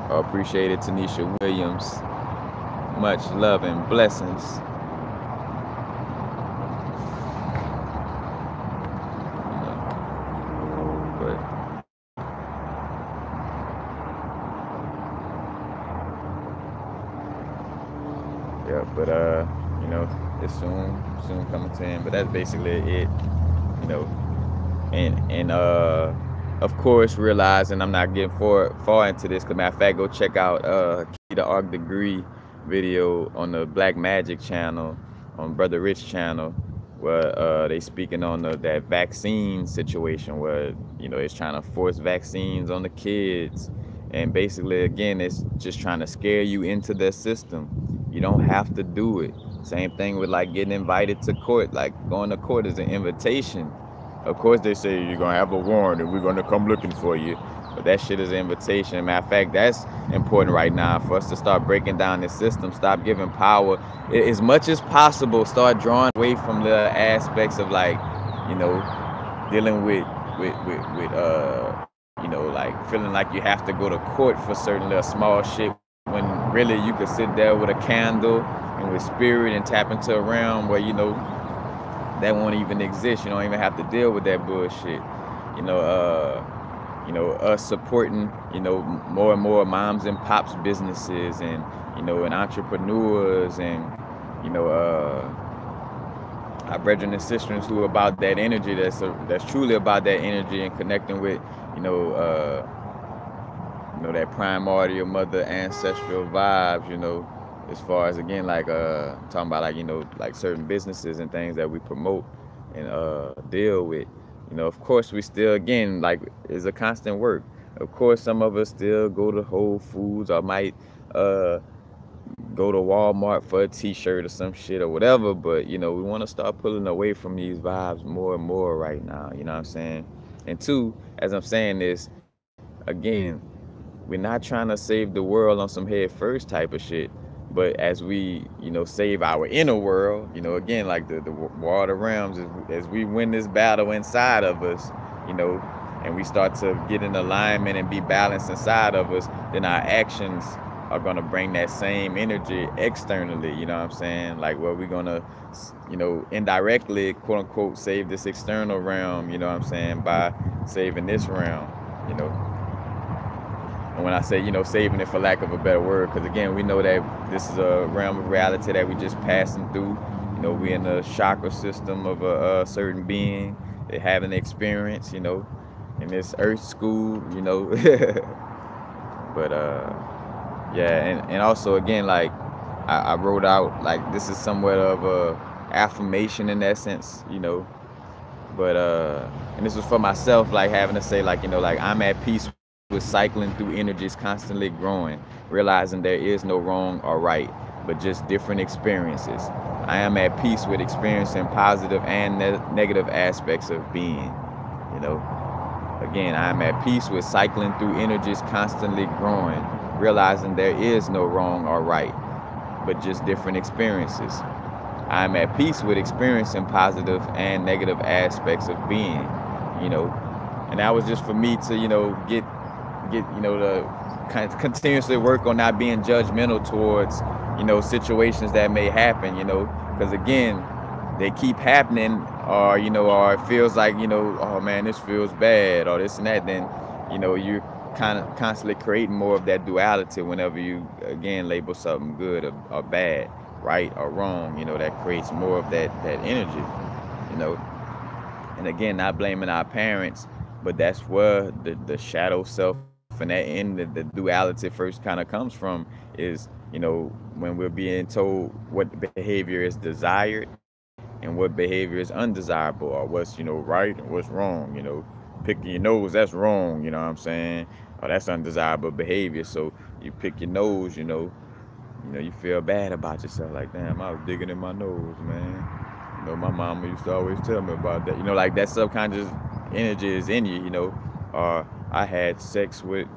I appreciate it, Tanisha Williams. Much love and blessings. But it's soon coming to end. But that's basically it, and of course, realizing I'm not getting far into this, because matter of fact, go check out Key to Arc Degree video on the Black Magic channel, on Brother Rich channel, where they speaking on that vaccine situation, where it's trying to force vaccines on the kids, and basically again it's just trying to scare you into their system. You don't have to do it. Same thing with like getting invited to court. Like going to court is an invitation. Of course they say you're gonna have a warrant and we're gonna come looking for you. But that shit is an invitation. Matter of fact, that's important right now for us to start breaking down the system, stop giving power. As much as possible, start drawing away from the aspects of like, you know, dealing with you know, like feeling like you have to go to court for certain little small shit when really you could sit there with a candle and with spirit and tap into a realm where, you know, that won't even exist. You don't even have to deal with that bullshit. You know, us supporting, you know, more and more moms and pops businesses and, you know, and entrepreneurs and, you know, our brethren and sisters who are about that energy, that's truly about that energy and connecting with, you know, that primordial mother ancestral vibes, you know, as far as again like talking about like, you know, like certain businesses and things that we promote and deal with. You know, of course we still again like it's a constant work. Of course some of us still go to Whole Foods or might uh go to Walmart for a t-shirt or some shit or whatever, but you know, we want to start pulling away from these vibes more and more right now, you know what I'm saying? And two, as I'm saying this, again, we're not trying to save the world on some head first type of shit, but as we, you know, save our inner world, you know, again, like the War of the Realms, as we win this battle inside of us, you know, and we start to get in alignment and be balanced inside of us, then our actions are gonna bring that same energy externally, you know what I'm saying? Like, well, we're gonna, you know, indirectly, quote unquote, save this external realm, you know what I'm saying, by saving this realm, you know. And when I say, you know, saving it for lack of a better word, because again, we know that this is a realm of reality that we just passing through. You know, we in the chakra system of a certain being, they have an experience, you know, in this earth school, you know. But yeah, and also again, like I wrote out like this is somewhat of a affirmation in that sense, you know. But and this was for myself, like having to say like, you know, like I'm at peace with cycling through energies constantly growing, realizing there is no wrong or right, but just different experiences. I am at peace with experiencing positive and negative aspects of being, you know. Again, I am at peace with cycling through energies constantly growing, realizing there is no wrong or right, but just different experiences. I am at peace with experiencing positive and negative aspects of being, you know. And that was just for me to, you know, get you know, to kind of continuously work on not being judgmental towards, you know, situations that may happen, you know, because again, they keep happening, or you know, or it feels like, you know, oh man, this feels bad or this and that, then, you know, you're kind of constantly creating more of that duality whenever you again label something good or bad, right or wrong, you know, that creates more of that energy, you know. And again, not blaming our parents, but that's where the shadow self and that end, the duality first kind of comes from, is, you know, when we're being told what behavior is desired and what behavior is undesirable, or what's, you know, right and what's wrong, you know. Picking your nose, that's wrong, you know what I'm saying? Or that's undesirable behavior. So you pick your nose, you know, you feel bad about yourself, like, damn, I was digging in my nose, man. You know, my mama used to always tell me about that. You know, like that subconscious energy is in you, you know. Or I had sex with,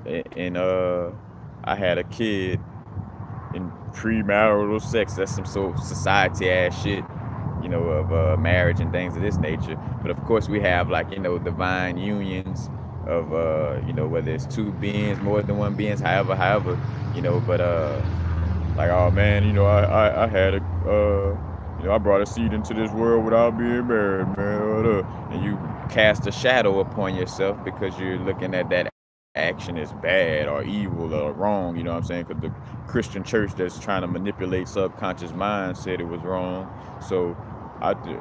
and I had a kid in premarital sex. That's some sort of society ass shit, you know, of marriage and things of this nature. But of course, we have like, you know, divine unions of you know, whether it's two beings, more than one beings, however, you know. But like, oh man, you know, I had a you know, I brought a seed into this world without being married, man. And you cast a shadow upon yourself because you're looking at that action as bad or evil or wrong, you know what I'm saying? Because the Christian church that's trying to manipulate subconscious minds said it was wrong. So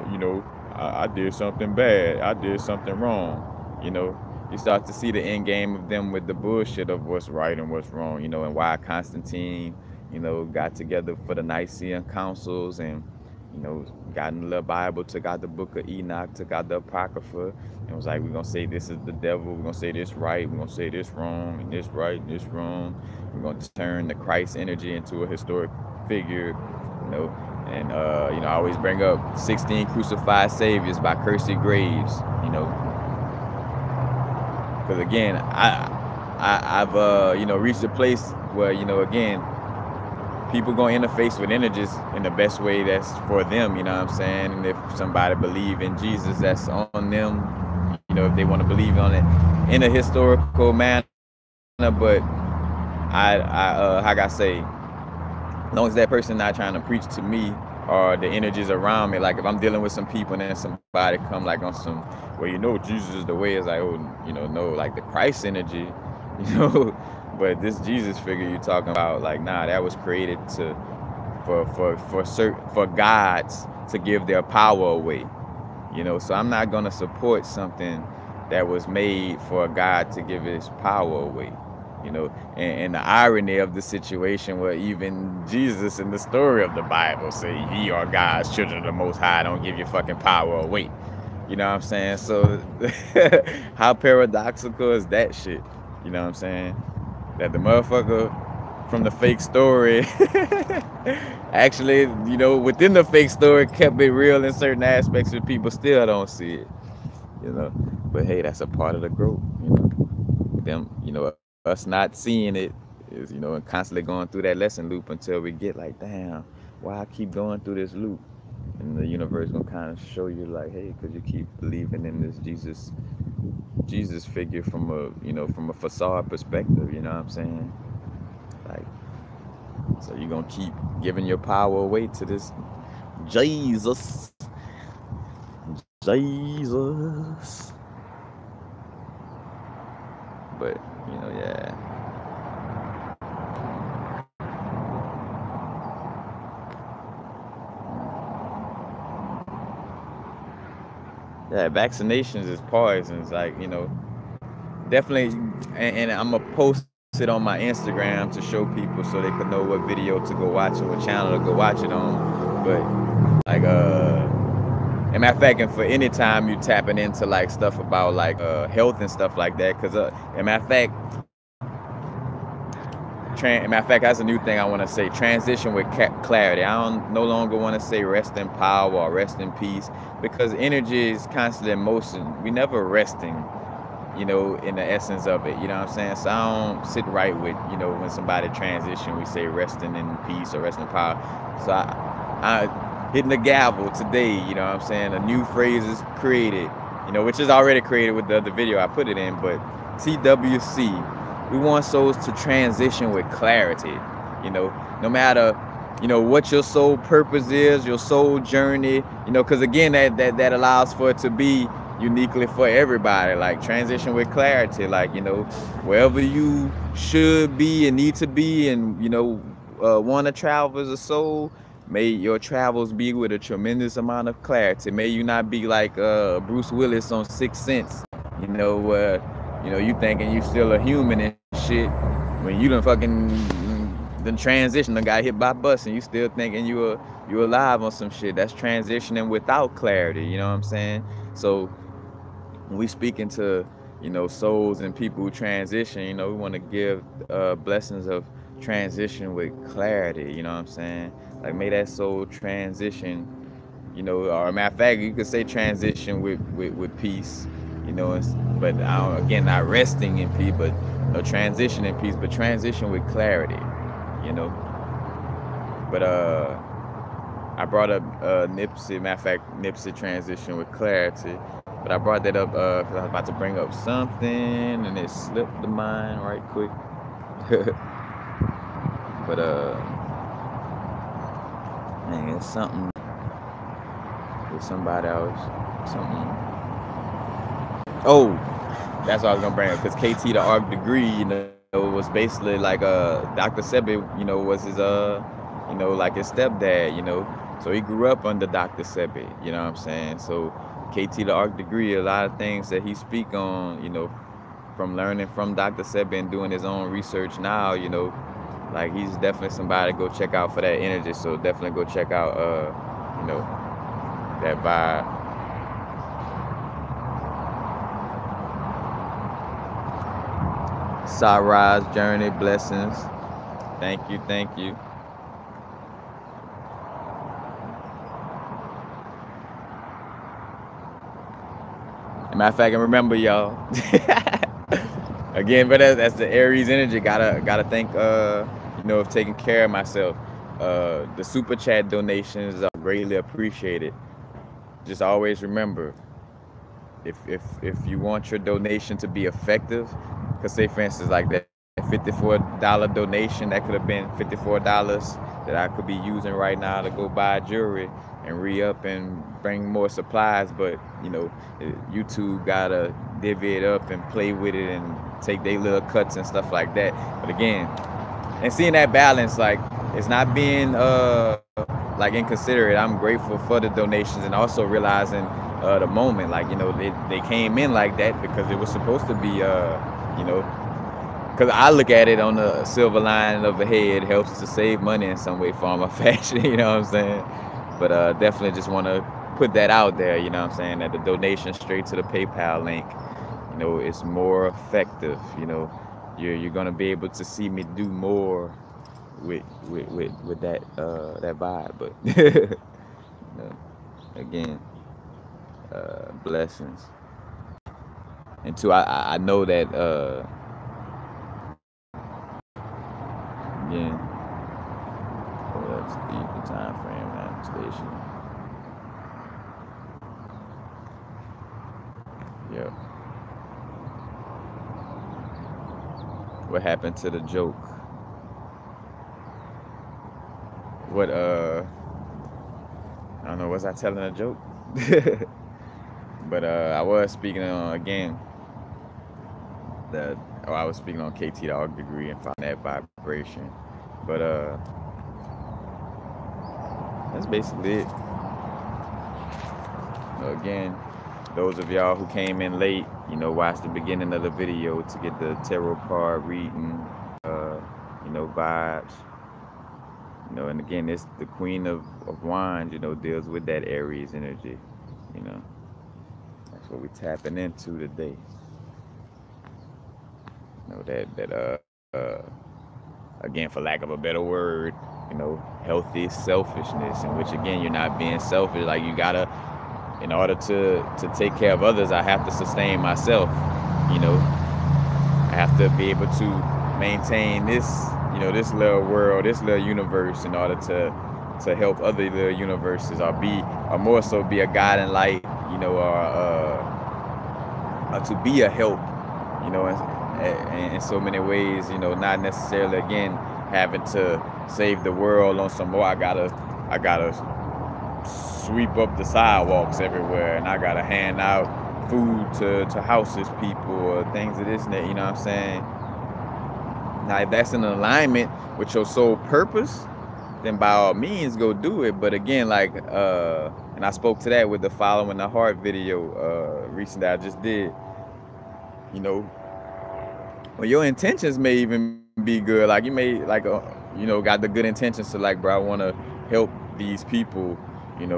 you know, I did something bad. I did something wrong, you know. You start to see the end game of them with the bullshit of what's right and what's wrong, you know, and why Constantine, you know, got together for the Nicene councils and, you know, got in the Bible, took out the book of Enoch, took out the Apocrypha, and was like, we're going to say this is the devil, we're going to say this right, we're going to say this wrong, and this right, and this wrong. We're going to turn the Christ energy into a historic figure, you know. And, you know, I always bring up 16 Crucified Saviors by Kersey Graves, you know, Because again, I've you know, reached a place where, you know, again, people gonna interface with energies in the best way that's for them, you know what I'm saying? And if somebody believe in Jesus, that's on them. You know, if they want to believe on it in a historical manner, but how can I say, as long as that person not trying to preach to me or the energies around me, like if I'm dealing with some people and then somebody come like on some, well, you know, Jesus is the way, it's like, oh, you know, no, like the Christ energy, you know, but this Jesus figure you're talking about, like, nah, that was created to for gods to give their power away, you know. So I'm not gonna support something that was made for a God to give his power away, you know. And the irony of the situation where even Jesus in the story of the Bible say, ye are God's children of the Most High, don't give your fucking power away. You know what I'm saying? So how paradoxical is that shit? You know what I'm saying? That the motherfucker from the fake story actually, you know, within the fake story kept it real in certain aspects and people still don't see it, you know. But hey, that's a part of the growth, you know. Them, you know, us not seeing it is, you know, and constantly going through that lesson loop until we get like, damn, why I keep going through this loop? And the universe gonna kind of show you like, hey, because you keep believing in this Jesus figure from a, you know, from a facade perspective, you know what I'm saying? Like, so you're gonna keep giving your power away to this Jesus. Jesus. But, you know, yeah. Yeah, vaccinations is poisons, like, you know, definitely, and I'm gonna post it on my Instagram to show people so they could know what video to go watch and what channel to go watch it on. But like and matter of fact, and for any time you tapping into like stuff about like health and stuff like that, because and matter of fact, that's a new thing I want to say. Transition with clarity. I don't no longer want to say rest in power or rest in peace, because energy is constantly in motion. We never resting, you know, in the essence of it, you know what I'm saying? So I don't sit right with, you know, when somebody transition, we say resting in peace or resting in power. So I hitting the gavel today, you know what I'm saying? A new phrase is created, you know, which is already created with the other video I put it in, but TWC, we want souls to transition with clarity, you know, no matter, you know, what your soul purpose is, your soul journey, you know, because again, that allows for it to be uniquely for everybody, like transition with clarity, like, you know, wherever you should be and need to be and, you know, want to travel as a soul, may your travels be with a tremendous amount of clarity. May you not be like Bruce Willis on Sixth Sense, you know, you know, you thinking you still a human and shit when you done fucking the transition done got hit by a bus and you still thinking you alive on some shit. That's transitioning without clarity, you know what I'm saying? So when we speaking to, you know, souls and people who transition, you know, we want to give blessings of transition with clarity, you know what I'm saying? Like, may that soul transition, you know, or matter of fact, you could say transition with peace, you know, but again, not resting in peace, but no transition in peace, but transition with clarity, you know. But I brought up Nipsey, matter of fact, Nipsey transition with clarity. But I brought that up because I was about to bring up something and it slipped the mind right quick. But man, it's something with somebody else. Something. Oh, that's what I was gonna bring up, because KT the Arc Degree, you know, was basically like Dr. Sebi, you know, was his you know, like his stepdad, you know. So he grew up under Dr. Sebi, you know what I'm saying? So KT the Arc Degree, a lot of things that he speak on, you know, from learning from Dr. Sebi and doing his own research now, you know, like he's definitely somebody to go check out for that energy. So definitely go check out, you know, that vibe. Sarah's journey, blessings. Thank you, thank you. Matter of fact, and remember, y'all, Again, but that's the Aries energy. Gotta think, of taking care of myself. The super chat donations are greatly appreciated. Just always remember, if you want your donation to be effective, because say for instance like that $54 donation, that could have been $54 that I could be using right now to go buy jewelry and re-up and bring more supplies, but YouTube gotta divvy it up and play with it and take their little cuts and stuff like that. But again, and seeing that balance, like it's not being like inconsiderate. I'm grateful for the donations and also realizing the moment, like they came in like that because it was supposed to be because I look at it on the silver lining of the head, helps to save money in some way, form, or fashion. You know what I'm saying? But definitely just want to put that out there. You know what I'm saying? That the donation straight to the PayPal link, is more effective. You're gonna be able to see me do more with that vibe. But again, blessings. And two, I know that again, that's the time frame manifestation. Yep. What happened to the joke? What I don't know, was I telling a joke? But I was speaking on again I was speaking on KT Dog degree and found that vibration. But that's basically it. Again, those of y'all who came in late, watch the beginning of the video to get the tarot card reading, vibes. And again, it's the Queen of Wands, deals with that Aries energy. That's what we're tapping into today. Again, for lack of a better word, healthy selfishness, in which again you're not being selfish. Like you gotta, in order to take care of others, I have to sustain myself. I have to be able to maintain this, this little world, this little universe, in order to help other little universes, or more so be a guiding light, or to be a help, in so many ways, not necessarily again having to save the world on some more. I gotta sweep up the sidewalks everywhere, and I gotta hand out food to houseless people or things of this and that, you know what I'm saying? Now if that's in alignment with your sole purpose, then by all means go do it. But again, like and I spoke to that with the Following the Heart video recently I just did. Well, your intentions may even be good. Like you may got the good intentions to like, bro, I want to help these people,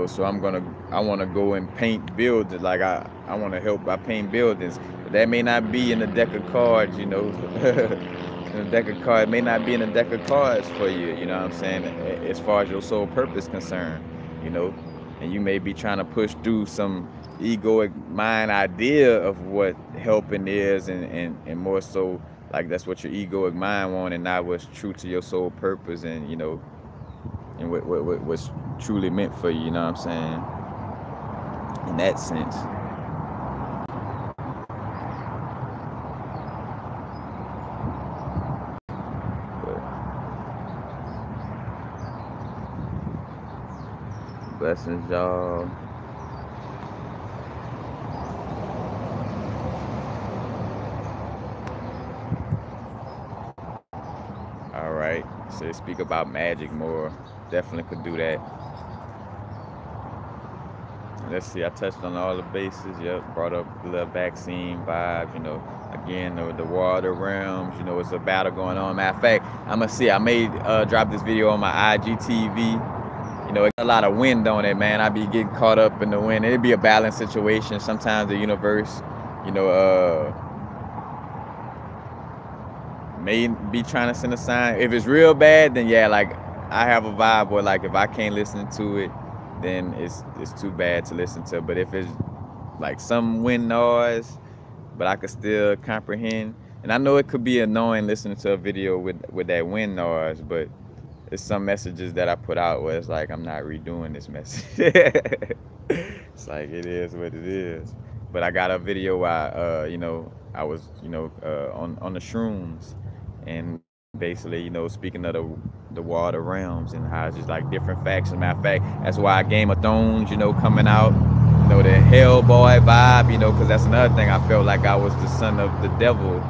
so I want to go and paint buildings. Like I want to help by paint buildings. But that may not be in the deck of cards, in the deck of cards, may not be in the deck of cards for you, you know what I'm saying? As far as your sole purpose concerned, and you may be trying to push through some egoic mind idea of what helping is, and more so like that's what your egoic mind want, and not what's true to your sole purpose, and and what's truly meant for you, you know what I'm saying? In that sense. But blessings, y'all. So speak about magic more. Definitely could do that. Let's see, I touched on all the bases. Yep, brought up the vaccine vibes. Again, the water realms. It's a battle going on. Matter of fact, I may drop this video on my IGTV. It's a lot of wind on it, man. I be getting caught up in the wind. It'd be a balanced situation. Sometimes the universe, may be trying to send a sign. If it's real bad, then yeah, like I have a vibe where like if I can't listen to it, then it's too bad to listen to. But if it's like some wind noise, but I could still comprehend, And I know it could be annoying listening to a video with that wind noise, but it's some messages that I put out where it's like I'm not redoing this message. It's like it is what it is. But I got a video where I was on the shrooms, and basically speaking of the water realms and how it's just like different factions. Matter of fact, that's why Game of Thrones coming out. The Hellboy vibe, because that's another thing. I felt like I was the son of the devil.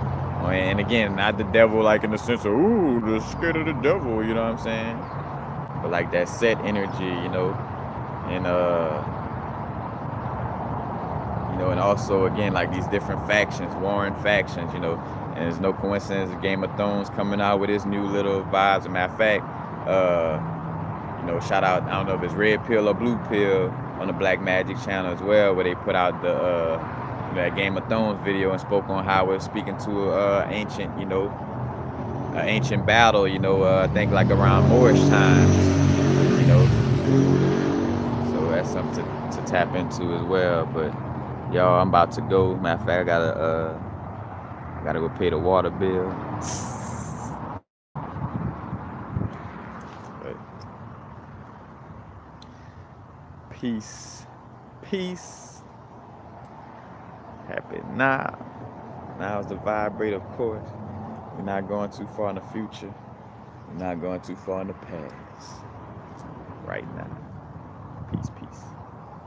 And again, not the devil like in the sense of, ooh, the scared of the devil, you know what I'm saying? But like that set energy, and and also again like these different factions, warring factions, and it's no coincidence Game of Thrones coming out with its new little vibes. As a matter of fact, shout out, I don't know if it's Red Pill or Blue Pill on the Black Magic channel as well, where they put out the that Game of Thrones video and spoke on how we're speaking to ancient, ancient battle, I think like around Moorish times, so that's something to tap into as well. But y'all, I'm about to go. Matter of fact, I gotta go pay the water bill. But peace. Happy now. Now's the vibrate, of course. We're not going too far in the future. We're not going too far in the past. Right now.